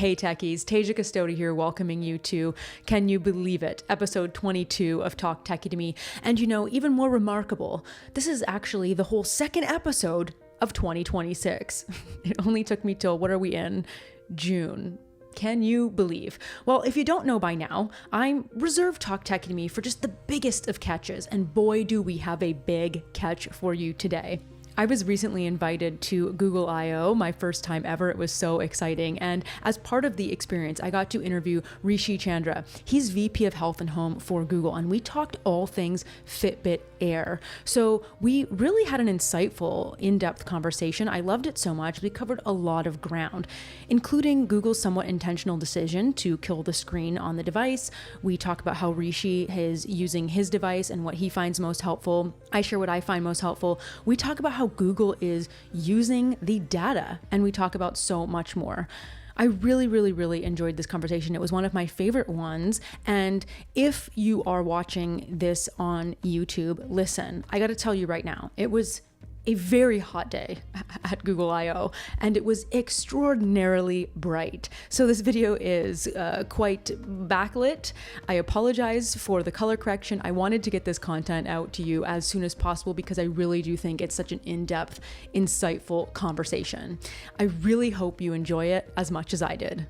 Hey techies, Tasia Custode here, welcoming you to Can You Believe It, episode 22 of Talk Techie To Me. And you know, even more remarkable, this is actually the whole second episode of 2026. It only took me till, what are we in? June. Can you believe? Well, if you don't know by now, I'm reserved Talk Techie To Me for just the biggest of catches, and boy do we have a big catch for you today. I was recently invited to Google I/O, my first time ever. It was so exciting. And as part of the experience, I got to interview Rishi Chandra. He's VP of Health and Home for Google, and we talked all things Fitbit Air. So we really had an insightful, in-depth conversation. I loved it so much. We covered a lot of ground, including Google's somewhat intentional decision to kill the screen on the device. We talk about how Rishi is using his device and what he finds most helpful. I share what I find most helpful. We talk about how Google is using the data, and we talk about so much more. I really enjoyed this conversation. It was one of my favorite ones. And if you are watching this on YouTube, listen, I got to tell you right now, it was a very hot day at Google I/O, and it was extraordinarily bright. So this video is quite backlit. I apologize for the color correction. I wanted to get this content out to you as soon as possible because I really do think it's such an in-depth, insightful conversation. I really hope you enjoy it as much as I did.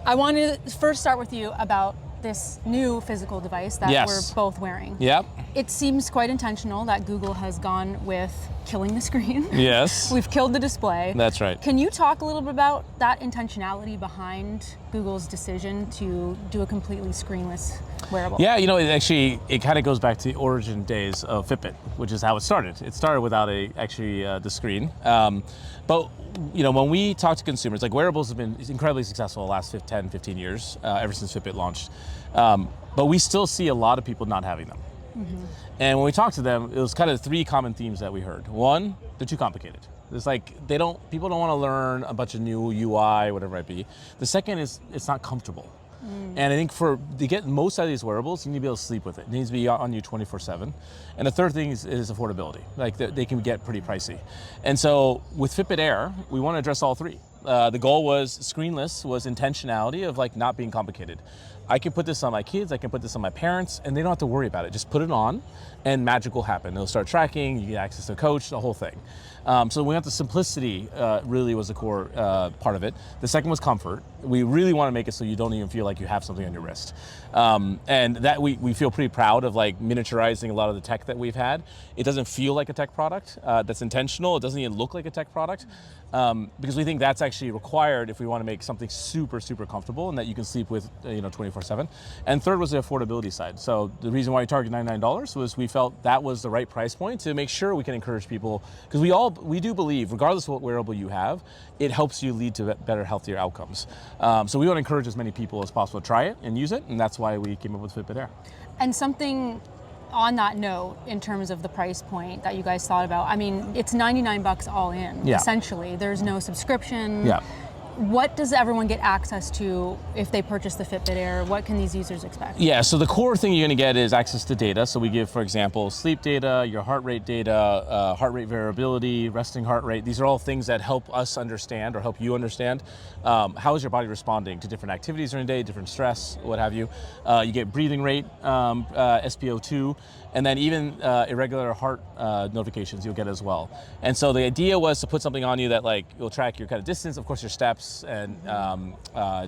I wanted to first start with you about this new physical device that we're both wearing. Yep. It seems quite intentional that Google has gone with killing the screen. Yes. We've killed the display. That's right. Can you talk a little bit about that intentionality behind Google's decision to do a completely screenless wearable? Yeah, you know, it kind of goes back to the origin days of Fitbit, which is how it started. It started without the screen. But you know, when we talk to consumers, like wearables have been incredibly successful the last 10, 15 years, ever since Fitbit launched. But we still see a lot of people not having them. Mm-hmm. And when we talk to them, it was kind of three common themes that we heard. One, they're too complicated. It's like people don't want to learn a bunch of new UI, whatever it might be. The second is it's not comfortable. And I think to get most out of these wearables, you need to be able to sleep with it. It needs to be on you 24/7. And the third thing is affordability. Like they can get pretty pricey. And so with Fitbit Air, we want to address all three. The goal was screenless, was intentionality of like not being complicated. I can put this on my kids, I can put this on my parents, and they don't have to worry about it. Just put it on and magic will happen. It'll start tracking, you get access to a coach, the whole thing. So we got the simplicity really was the core part of it. The second was comfort. We really want to make it so you don't even feel like you have something on your wrist. And that we feel pretty proud of like miniaturizing a lot of the tech that we've had. It doesn't feel like a tech product that's intentional. It doesn't even look like a tech product because we think that's actually required if we want to make something super comfortable and that you can sleep with 24/7. And third was the affordability side. So the reason why we targeted $99 was we felt that was the right price point to make sure we can encourage people, because we do believe, regardless of what wearable you have, it helps you lead to better, healthier outcomes. So we want to encourage as many people as possible to try it and use it, and that's why we came up with Fitbit Air. And something on that note, in terms of the price point that you guys thought about, I mean, it's $99 all in, essentially. There's no subscription. Yeah. What does everyone get access to if they purchase the Fitbit Air? What can these users expect? Yeah, so the core thing you're going to get is access to data. So we give, for example, sleep data, your heart rate data, heart rate variability, resting heart rate. These are all things that help us understand or help you understand how is your body responding to different activities during the day, different stress, what have you. You get breathing rate, SpO2, and then even irregular heart notifications you'll get as well. And so the idea was to put something on you that like will track your kind of distance, of course your steps, and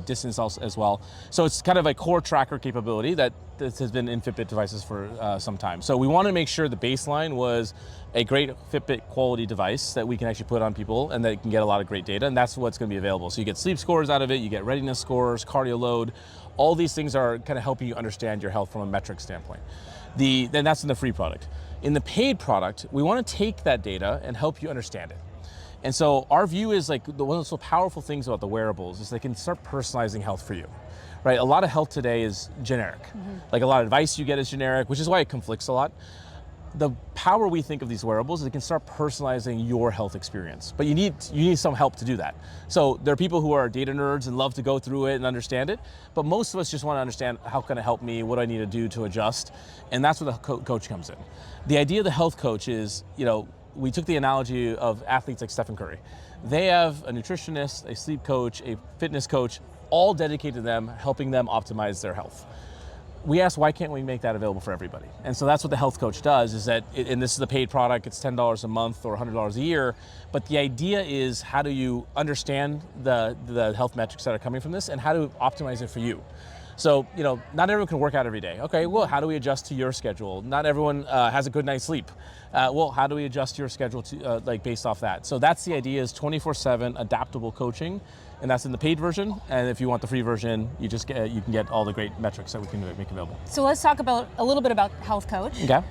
distance also as well. So it's kind of a core tracker capability that has been in Fitbit devices for some time. So we want to make sure the baseline was a great Fitbit quality device that we can actually put on people and that can get a lot of great data, and that's what's going to be available. So you get sleep scores out of it, you get readiness scores, cardio load. All these things are kind of helping you understand your health from a metric standpoint. Then that's in the free product. In the paid product, we want to take that data and help you understand it. And so our view is like one of the so powerful things about the wearables is they can start personalizing health for you, right? A lot of health today is generic. Mm-hmm. Like a lot of advice you get is generic, which is why it conflicts a lot. The power we think of these wearables is it can start personalizing your health experience, but you need some help to do that. So there are people who are data nerds and love to go through it and understand it, but most of us just want to understand how can it help me, what do I need to do to adjust, and that's where the coach comes in. The idea of the health coach is, we took the analogy of athletes like Stephen Curry. They have a nutritionist, a sleep coach, a fitness coach, all dedicated to them, helping them optimize their health. We asked, why can't we make that available for everybody? And so that's what the health coach does, is that, and this is a paid product, it's $10 a month or $100 a year, but the idea is, how do you understand the health metrics that are coming from this, and how to optimize it for you? So, not everyone can work out every day. Okay, well, how do we adjust to your schedule? Not everyone has a good night's sleep. Well, how do we adjust your schedule to based off that? So that's the idea, is 24/7 adaptable coaching, and that's in the paid version. And if you want the free version, you can get all the great metrics that we can make available. So let's talk a little bit about Health Coach. Okay.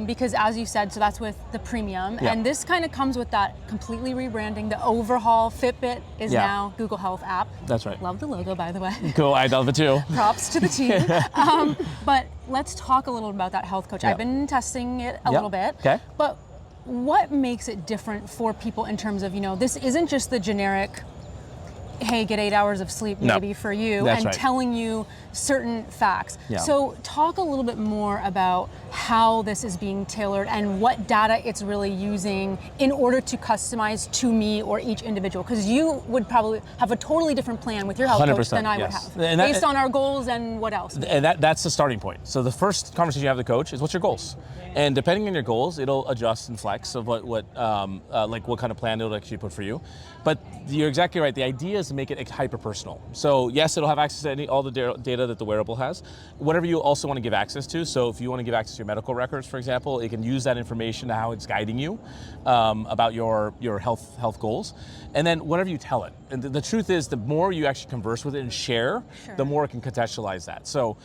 Because as you said, so that's with the premium, Yeah. and this kind of comes with that completely rebranding, the overhaul. Fitbit is Yeah. now Google Health app. That's right. Love the logo, by the way. Cool, I love it too. Props to the team. But let's talk a little about that Health Coach. Yeah. I've been testing it a little bit. Okay. But what makes it different for people in terms of, this isn't just the generic, hey, get 8 hours of sleep maybe for you, That's and right. telling you certain facts. Yeah. So talk a little bit more about how this is being tailored and what data it's really using in order to customize to me or each individual, because you would probably have a totally different plan with your health coach 100%, than I yes. would have, based on our goals and what else. And that's the starting point. So the first conversation you have with the coach is, what's your goals? And depending on your goals, it'll adjust and flex of what kind of plan it'll actually put for you. But you're exactly right. The idea is to make it hyper personal. So yes, it'll have access to all the data that the wearable has. Whatever you also want to give access to. So if you want to give access to your medical records, for example, it can use that information to how it's guiding you about your health goals. And then whatever you tell it. And the truth is, the more you actually converse with it and share, the more it can contextualize that. So,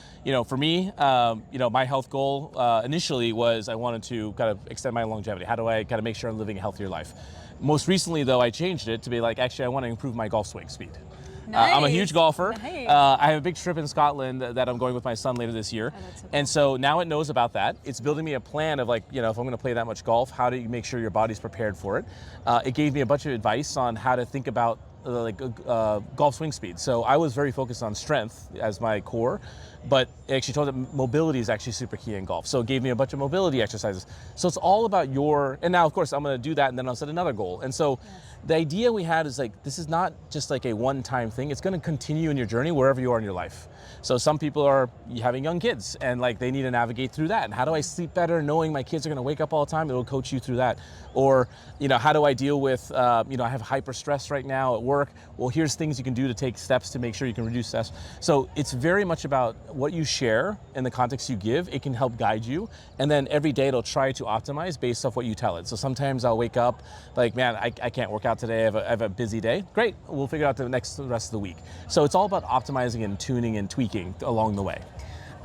for me, my health goal initially was I wanted to kind of extend my longevity. How do I kind of make sure I'm living a healthier life? Most recently, though, I changed it to be like, actually, I want to improve my golf swing speed. Nice. I'm a huge golfer. Nice. I have a big trip in Scotland that I'm going with my son later this year. Oh, that's so cool. And so now it knows about that. It's building me a plan of if I'm going to play that much golf, how do you make sure your body's prepared for it? It gave me a bunch of advice on how to think about golf swing speed. So I was very focused on strength as my core, but it actually told that mobility is actually super key in golf. So it gave me a bunch of mobility exercises. So it's all about and now of course I'm going to do that, and then I'll set another goal. And so the idea we had is this is not just a one-time thing. It's going to continue in your journey wherever you are in your life. So some people are having young kids, and they need to navigate through that. And how do I sleep better knowing my kids are going to wake up all the time? It'll coach you through that. Or, how do I deal with, I have hyper stress right now at work. Well, here's things you can do to take steps to make sure you can reduce stress. So it's very much about what you share and the context you give. It can help guide you. And then every day it'll try to optimize based off what you tell it. So sometimes I'll wake up man, I can't work out today. I have a busy day. Great, we'll figure out the rest of the week. So it's all about optimizing and tuning and tweaking along the way.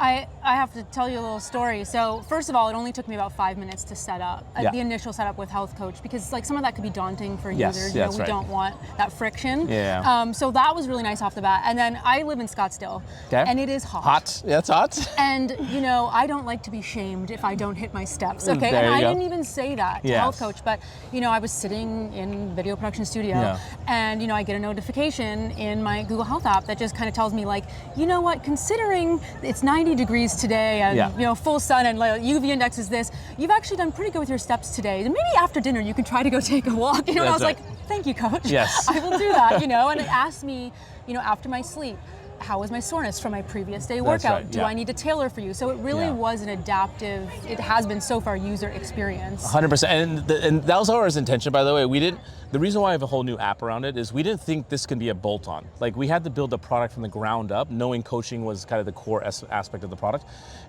I have to tell you a little story. So first of all, it only took me about 5 minutes to set up the initial setup with Health Coach, because some of that could be daunting for users. Yes, we right. don't want that friction. Yeah. So that was really nice off the bat. And then I live in Scottsdale, and it is hot. Hot? Yeah, it's hot. And I don't like to be shamed if I don't hit my steps. Okay, There and you I go. didn't even say that to Health Coach, but I was sitting in video production studio, and I get a notification in my Google Health app that just kind of tells me what, considering it's 90 degrees today and full sun and UV index is this, you've actually done pretty good with your steps today. And maybe after dinner you can try to go take a walk. And I was like, thank you, coach. Yes. I will do that. And it asked me, after my sleep, how was my soreness from my previous day workout? Right, Do I need to tailor for you? So it really was an adaptive, it has been so far, user experience. 100%. And that was our intention, by the way. The reason why I have a whole new app around it is we didn't think this can be a bolt-on. We had to build a product from the ground up, knowing coaching was kind of the core aspect of the product.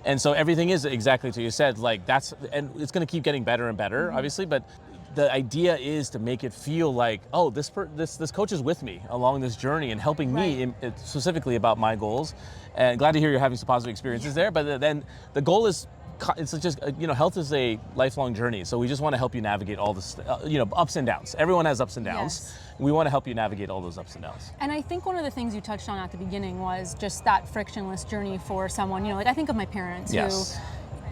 And so everything is exactly what you said, and it's going to keep getting better and better, obviously, but the idea is to make it feel this coach is with me along this journey and helping me specifically about my goals. And glad to hear you're having some positive experiences there. But then the goal is, it's just health is a lifelong journey. So we just want to help you navigate all this, ups and downs. Everyone has ups and downs. Yes. We want to help you navigate all those ups and downs. And I think one of the things you touched on at the beginning was just that frictionless journey for someone. I think of my parents Yes. who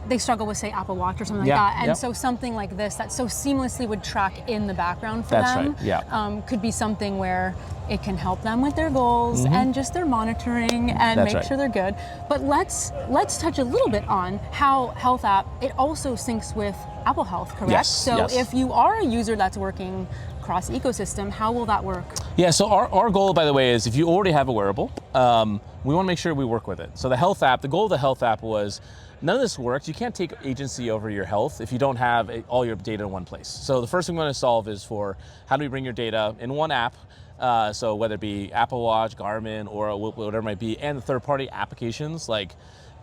they struggle with, say, Apple Watch or something like that. And so something like this that so seamlessly would track in the background for them could be something where it can help them with their goals and just their monitoring and make sure they're good. But let's touch a little bit on how Health app, it also syncs with Apple Health, correct? Yes, so yes. if you are a user that's working across ecosystem. How will that work? Yeah, so our goal, by the way, is if you already have a wearable, we want to make sure we work with it. So the health app, the goal of the health app was, none of this works. You can't take agency over your health if you don't have all your data in one place. So the first thing we want to solve is for how do we bring your data in one app, so whether it be Apple Watch, Garmin, or whatever it might be, and the third-party applications like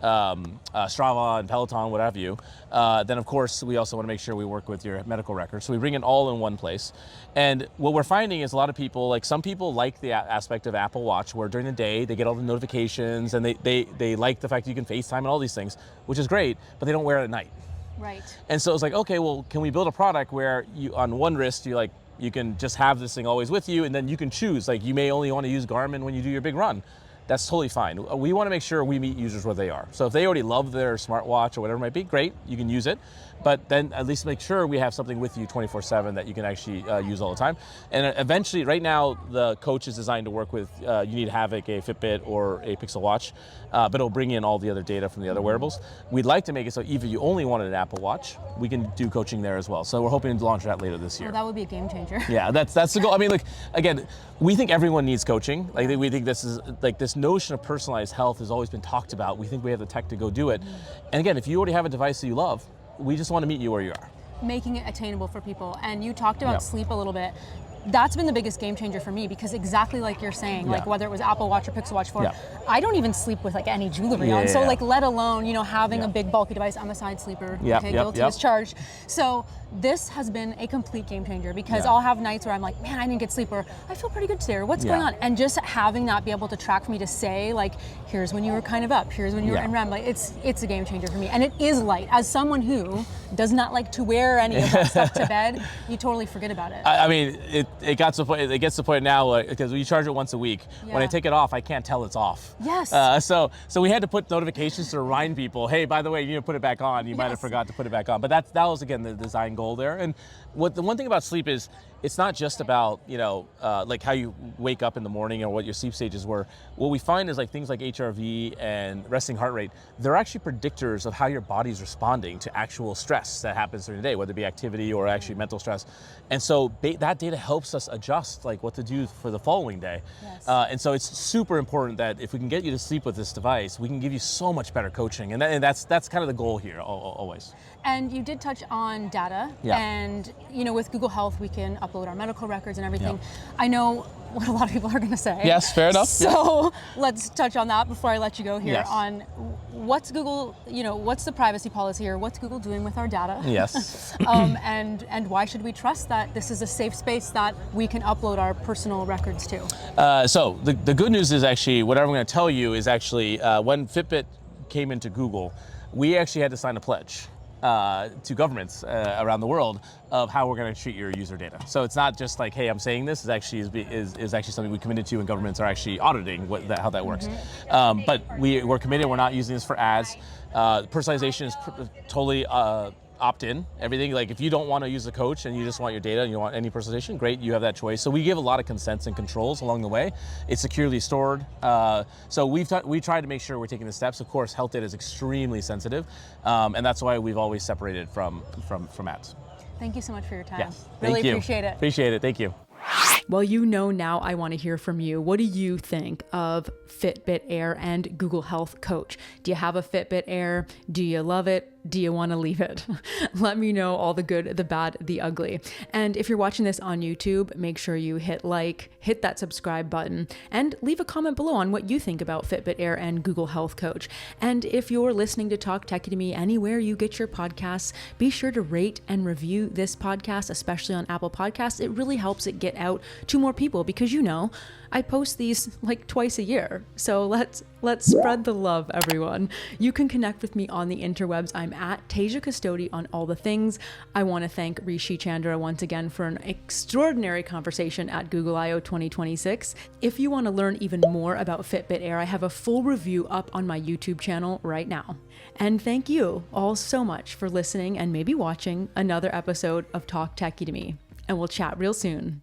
Strava and Peloton, what have you. Then of course, we also want to make sure we work with your medical records. So we bring it all in one place. And what we're finding is a lot of people, like some people like the aspect of Apple Watch where during the day they get all the notifications and they like the fact that you can FaceTime and all these things, which is great, but they don't wear it at night. Right. And so it's like, okay, well, can we build a product where you, on one wrist, you can just have this thing always with you, and then you can choose, like you may only want to use Garmin when you do your big run. That's totally fine. We want to make sure we meet users where they are. So if they already love their smartwatch or whatever it might be, great, you can use it. But then at least make sure we have something with you 24/7 that you can actually use all the time. And eventually, right now, the coach is designed to work with, you need to have like a Fitbit or a Pixel Watch, but it'll bring in all the other data from the other wearables. We'd like to make it so if you only wanted an Apple Watch, we can do coaching there as well. So we're hoping to launch that later this year. Oh, that would be a game changer. Yeah, that's the goal. I mean, like, again, we think everyone needs coaching. Like, we think this is, like, this notion of personalized health has always been talked about. We think we have the tech to go do it. And again, if you already have a device that you love, we just want to meet you where you are. Making it attainable for people. And you talked about sleep a little bit. That's been the biggest game changer for me because exactly like you're saying, like whether it was Apple Watch or Pixel Watch 4, I don't even sleep with like any jewelry on. So like let alone, you know, having a big bulky device. I'm a side sleeper, guilty as charged. So this has been a complete game changer because I'll have nights where I'm like, man, I didn't get sleep, or I feel pretty good today, or what's going on? And just having that be able to track for me to say like, here's when you were kind of up, here's when you were in REM, like it's a game changer for me. And it is light. As someone who does not like to wear any of that stuff to bed, you totally forget about it. I mean, it gets to the point now because we charge it once a week. When I take it off, I can't tell it's off. Yes. So we had to put notifications to remind people, hey, by the way, you need to put it back on. You might have forgot to put it back on. But that was again the design goal there. And the one thing about sleep is it's not just about, you know, like how you wake up in the morning or what your sleep stages were. What we find is like things like HRV and resting heart rate, they're actually predictors of how your body's responding to actual stress that happens during the day, whether it be activity or actually mental stress. And so that data helps us adjust like what to do for the following day. Yes. And so it's super important that if we can get you to sleep with this device, we can give you so much better coaching. And that's kind of the goal here always. And you did touch on data, and you know, with Google Health, we can upload our medical records and everything. I know what a lot of people are going to say. Yes, fair enough. So let's touch on that before I let you go here on what's Google, you know, what's the privacy policy, or what's Google doing with our data? Yes. And why should we trust that this is a safe space that we can upload our personal records to? So the good news is actually, what I'm going to tell you is actually when Fitbit came into Google, we actually had to sign a pledge to governments around the world of how we're going to treat your user data. So it's not just like, hey, I'm saying this. Is actually something we committed to, and governments are actually auditing how that works. But we're committed. We're not using this for ads. Personalization is totally opt-in. Everything, like if you don't want to use the coach and you just want your data and you want any personalization, great, you have that choice. So we give a lot of consents and controls along the way. It's securely stored. So we tried to make sure we're taking the steps. Of course, health data is extremely sensitive, and that's why we've always separated from ads. Thank you so much for your time. Yes, really appreciate it. Appreciate it. Thank you. Well, you know, now I want to hear from you. What do you think of Fitbit Air and Google Health Coach? Do you have a Fitbit Air? Do you love it? Do you want to leave it? Let me know all the good, the bad, the ugly. And if you're watching this on YouTube, make sure you hit like, hit that subscribe button, and leave a comment below on what you think about Fitbit Air and Google Health Coach. And if you're listening to Talk Techie To Me anywhere you get your podcasts, be sure to rate and review this podcast, especially on Apple Podcasts. It really helps it get out to more people because, you know, I post these like twice a year. So let's spread the love, everyone. You can connect with me on the interwebs. I'm at Tasia Custode on all the things. I want to thank Rishi Chandra once again for an extraordinary conversation at Google I/O 2026. If you want to learn even more about Fitbit Air, I have a full review up on my YouTube channel right now. And thank you all so much for listening and maybe watching another episode of Talk Techie To Me. And we'll chat real soon.